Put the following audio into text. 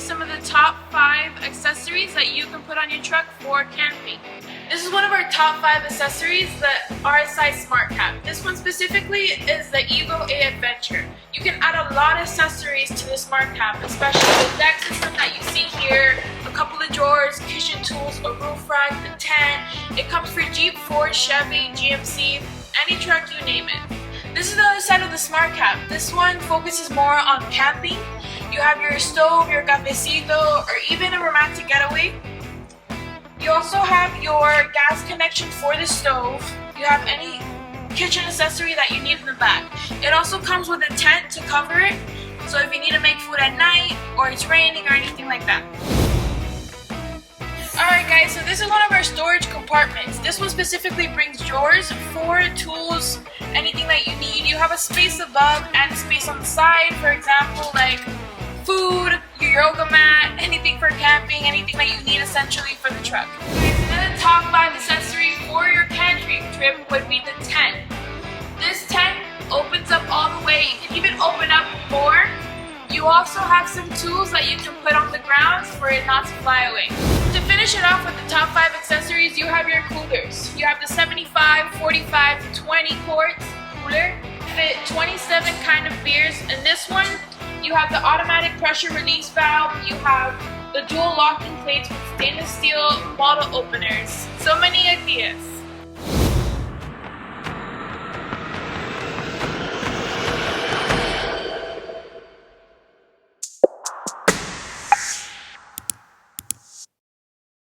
some of the top 5 accessories that you can put on your truck for camping. This is one of our top 5 accessories, the RSI Smart Cap. This one specifically is the Evo A Adventure. You can add a lot of accessories to the Smart Cap, especially the deck system that you see here, a couple of drawers, kitchen tools, a roof rack, the tent. It comes for Jeep, Ford, Chevy, GMC, any truck, you name it. This is the other side of the Smart Cap. This one focuses more on camping. You have your stove, your cafecito, or even a romantic getaway. You also have your gas connection for the stove. You have any kitchen accessory that you need in the back. It also comes with a tent to cover it, so if you need to make food at night, or it's raining, or anything like that. Alright guys, so this is one of our storage compartments. This one specifically brings drawers for tools, anything that you need. You have a space above and a space on the side, for example, like food, your yoga mat, anything for camping, anything that you need essentially for the truck. Another top 5 accessory for your camping trip would be the tent. This tent opens up all the way. You can even open up more. You also have some tools that you can put on the ground for it not to fly away. To finish it off with the top 5 accessories, you have your coolers. You have the 75, 45, 20 quarts cooler, fit 27 kind of beers. In this one, you have the automatic pressure release valve. You have the dual locking plates with stainless steel bottle openers. So many ideas.